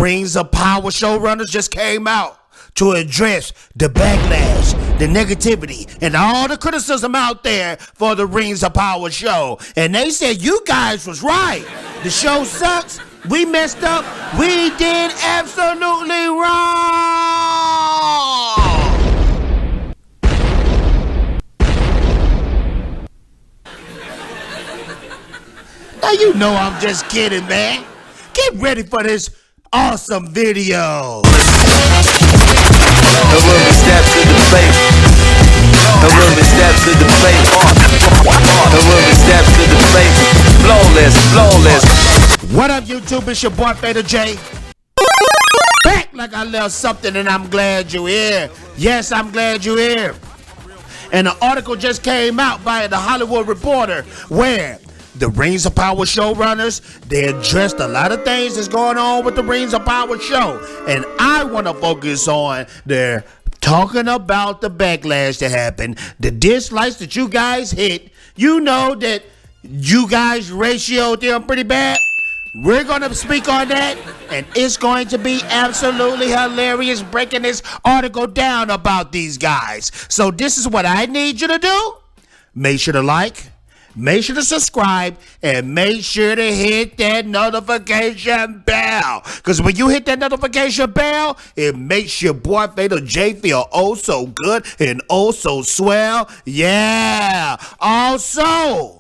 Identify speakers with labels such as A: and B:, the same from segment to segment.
A: Rings of Power Showrunners just came out to address the backlash, the negativity, and all the criticism out there for the Rings of Power show. And they said, you guys was right. The show sucks. We messed up. We did absolutely wrong. Now you know I'm just kidding, man. Get ready for this awesome video.
B: No room to step to the plate. No room to step to the plate. No room to step to the plate. Flawless, flawless.
A: What up, YouTube? It's your boy Fader J. Back like I left something, and I'm glad you're here. Yes, I'm glad you're here. And an article just came out by the Hollywood Reporter where the Rings of Power showrunners, they addressed a lot of things that's going on with the Rings of Power show. And I want to focus on their talking about the backlash that happened, the dislikes that you guys hit. You know that you guys ratioed them pretty bad. We're going to speak on that, and it's going to be absolutely hilarious breaking this article down about these guys. So this is what I need you to do. Make sure to like, make sure to subscribe, and make sure to hit that notification bell. Because when you hit that notification bell, it makes your boy Fader J feel oh so good and oh so swell. Yeah. Also,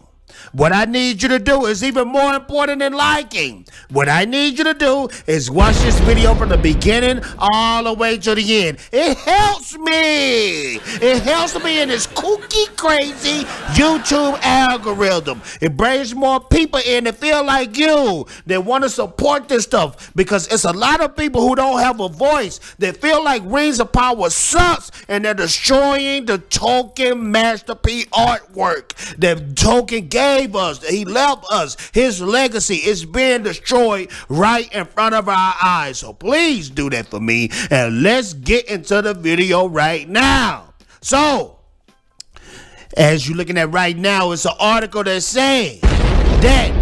A: what I need you to do is even more important than liking. What I need you to do is watch this video from the beginning all the way to the end. It helps me. It helps me in this kooky, crazy YouTube algorithm. It brings more people in that feel like you, that want to support this stuff, because it's a lot of people who don't have a voice, that feel like Rings of Power sucks, and they're destroying the Tolkien masterpiece artwork that Tolkien gave us. He left us. His legacy is being destroyed right in front of our eyes. So please do that for me, and let's get into the video right now. So, as you're looking at right now, it's an article that's saying that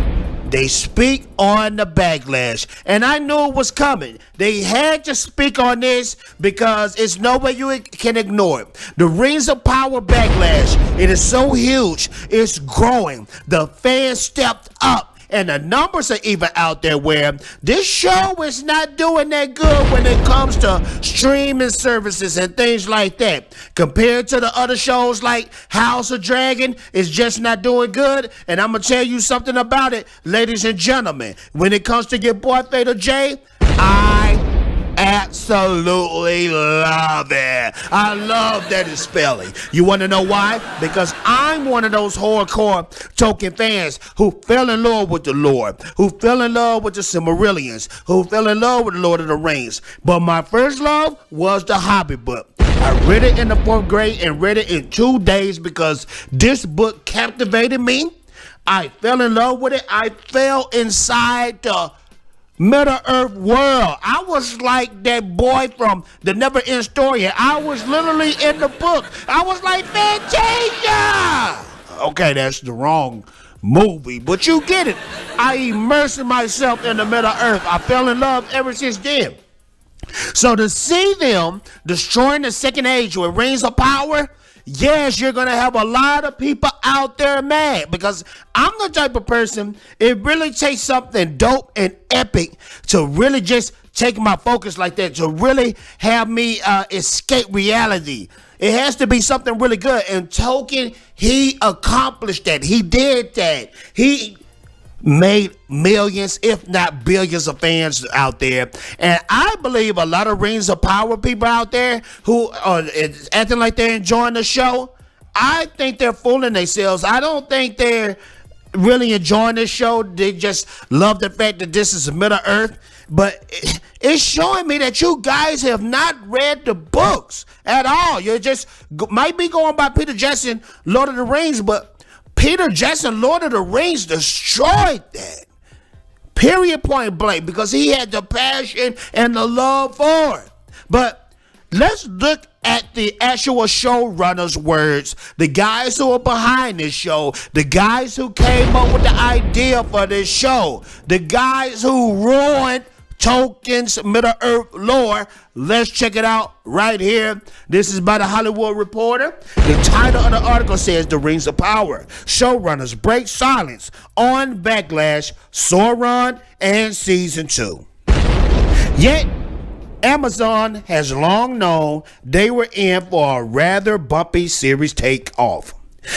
A: they speak on the backlash. And I knew it was coming. They had to speak on this because it's no way you can ignore it. The Rings of Power Backlash, it is so huge. It's growing. The fans stepped up. And the numbers are even out there where this show is not doing that good when it comes to streaming services and things like that. Compared to the other shows like House of Dragon, it's just not doing good. And I'm going to tell you something about it, ladies and gentlemen. When it comes to your boy Fader J, I absolutely love it. I love that it's spelling. You want to know why? Because I'm one of those hardcore Tolkien fans who fell in love with the Lord, who fell in love with the Silmarillions, who fell in love with the Lord of the Rings. But my first love was the Hobbit book. I read it in the 4th grade and read it in 2 days because this book captivated me. I fell in love with it. I fell inside the Middle-earth world. I was like that boy from the Never-End Story. I was literally in the book. I was like Fantasia. Okay, that's the wrong movie, but you get it. I immersed myself in the Middle-earth. I fell in love ever since then. So to see them destroying the second age with Rings of Power, yes, you're going to have a lot of people out there mad, because I'm the type of person, it really takes something dope and epic to really just take my focus like that, to really have me escape reality. It has to be something really good. And Tolkien, he accomplished that. He did that. He made millions, if not billions, of fans out there. And I believe a lot of Rings of Power people out there who are acting like they're enjoying the show, I think they're fooling themselves. I don't think they're really enjoying this show. They just love the fact that this is Middle Earth. But it's showing me that you guys have not read the books at all. You just might be going by Peter Jackson, Lord of the Rings, but Peter Jackson, Lord of the Rings, destroyed that. Period, point blank, because he had the passion and the love for it. But let's look at the actual showrunners' words, the guys who are behind this show, the guys who came up with the idea for this show, the guys who ruined Tolkien's Middle-earth lore. Let's check it out right here. This is by the Hollywood Reporter. The title of the article says, The Rings of Power. Showrunners break silence on Backlash, Sauron, and Season 2. Yet, Amazon has long known they were in for a rather bumpy series takeoff.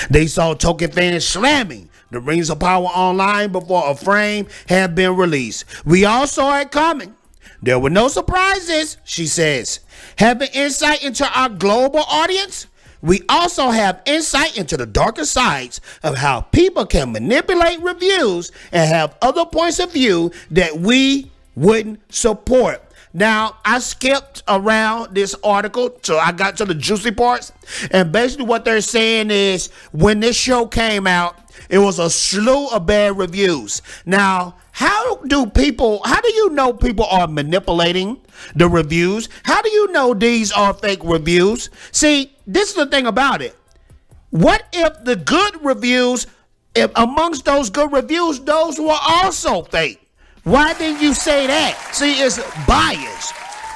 A: They saw Tolkien fans slamming The Rings of Power online before a frame had been released. We all saw it coming. There were no surprises, she says. Having insight into our global audience, we also have insight into the darker sides of how people can manipulate reviews and have other points of view that we wouldn't support. Now, I skipped around this article till I got to the juicy parts. And basically what they're saying is when this show came out, it was a slew of bad reviews. Now, how do you know people are manipulating the reviews? How do you know these are fake reviews? See, this is the thing about it. What if the good reviews, if amongst those good reviews, those were also fake? Why didn't you say that? See, it's bias.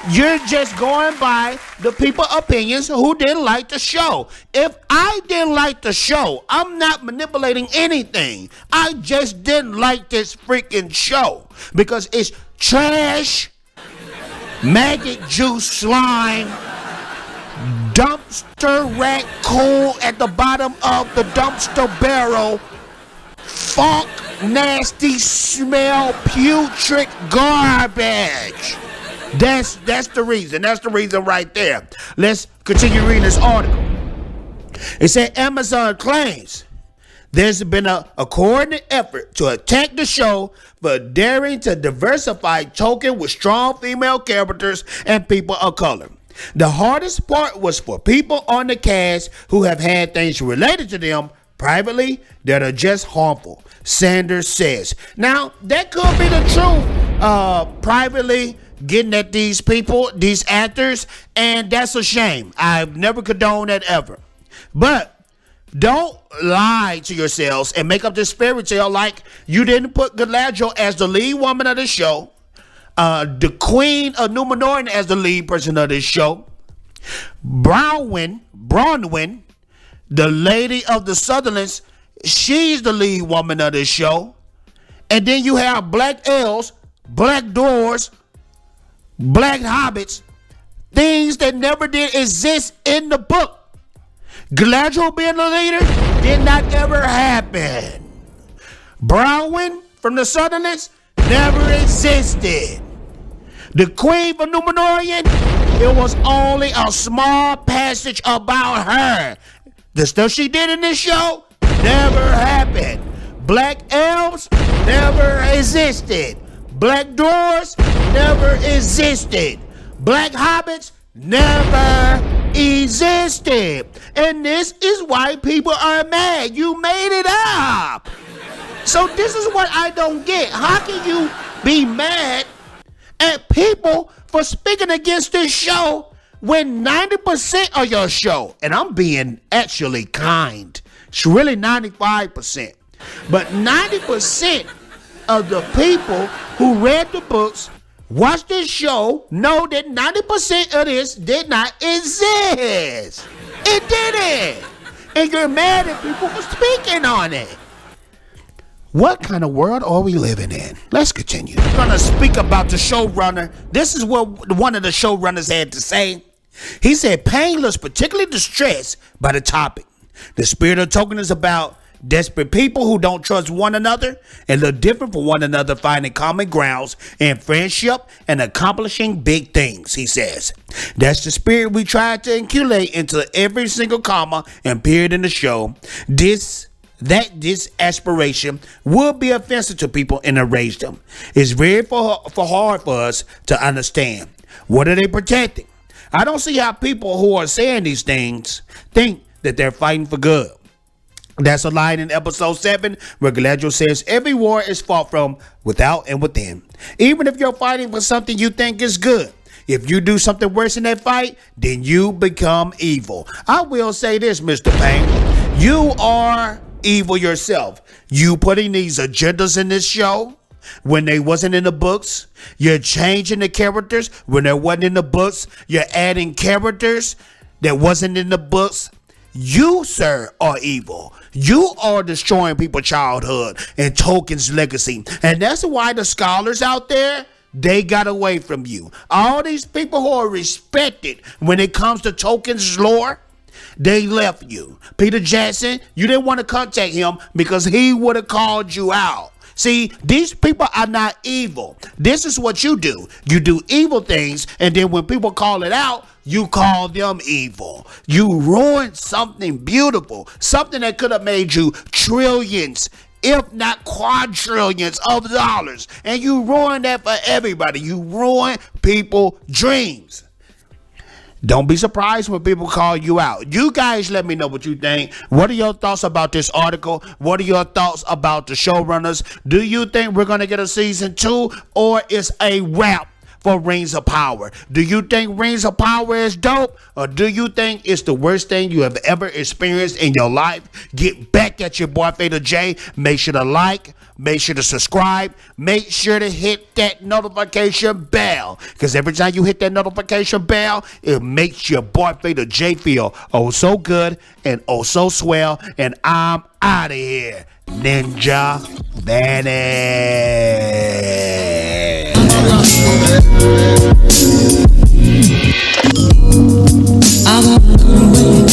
A: You're just going by the people's opinions who didn't like the show. If I didn't like the show, I'm not manipulating anything. I just didn't like this freaking show because it's trash, maggot juice slime, dumpster rat cool at the bottom of the dumpster barrel, funk, nasty smell, putrid garbage. That's the reason. That's the reason right there. Let's continue reading this article. It said Amazon claims there's been a coordinated effort to attack the show for daring to diversify Tolkien with strong female characters and people of color. The hardest part was for people on the cast who have had things related to them privately that are just harmful, Sanders says. Now, that could be the truth, privately getting at these people, these actors, and that's a shame. I've never condoned that ever. But don't lie to yourselves and make up this fairy tale like you didn't put Galadriel as the lead woman of the show, the Queen of Númenor as the lead person of this show, Bronwyn, the Lady of the Sutherlands, she's the lead woman of this show. And then you have black elves, black dwarves, black hobbits, things that never did exist in the book. Galadriel being the leader did not ever happen. Bronwyn from the Sutherlands never existed. The Queen of Númenor, it was only a small passage about her. The stuff she did in this show never happened. Black elves never existed. Black dwarves never existed. Black hobbits never existed. And this is why people are mad. You made it up. So this is what I don't get. How can you be mad at people for speaking against this show when 90% of your show, and I'm being actually kind, it's really 95%, but 90% of the people who read the books, watched this show, know that 90% of this did not exist. It didn't. And you're mad at people for speaking on it. What kind of world are we living in? Let's continue. I'm going to speak about the showrunner. This is what one of the showrunners had to say. He said, painless, particularly distressed by the topic. The spirit of Tolkien is about desperate people who don't trust one another and look different from one another, finding common grounds in friendship and accomplishing big things, he says. That's the spirit we try to inculcate into every single comma and period in the show. This aspiration will be offensive to people and enrage them. It's very hard for us to understand. What are they protecting? I don't see how people who are saying these things think that they're fighting for good. That's a line in episode 7 where Galadriel says every war is fought from without and within. Even if you're fighting for something you think is good, if you do something worse in that fight, then you become evil. I will say this, Mr. Payne. You are evil yourself. You putting these agendas in this show, when they wasn't in the books. You're changing the characters when they wasn't in the books. You're adding characters that wasn't in the books. You, sir, are evil. You are destroying people's childhood and Tolkien's legacy. And that's why the scholars out there, they got away from you. All these people who are respected when it comes to Tolkien's lore, they left you. Peter Jackson, you didn't want to contact him because he would have called you out. See, these people are not evil. This is what you do. You do evil things, and then when people call it out, you call them evil. You ruined something beautiful, something that could have made you trillions, if not quadrillions of dollars. And you ruined that for everybody. You ruined people's dreams. Don't be surprised when people call you out. You guys let me know what you think. What are your thoughts about this article? What are your thoughts about the showrunners? Do you think we're going to get a season 2, or is a wrap for Rings of Power? Do you think Rings of Power is dope, or do you think it's the worst thing you have ever experienced in your life? Get back at your boy Fader J. Make sure to like, make sure to subscribe, make sure to hit that notification bell, because every time you hit that notification bell, it makes your boy Fader J feel oh so good and oh so swell. And I'm out of here. Ninja Vanish.
C: I wanna go away.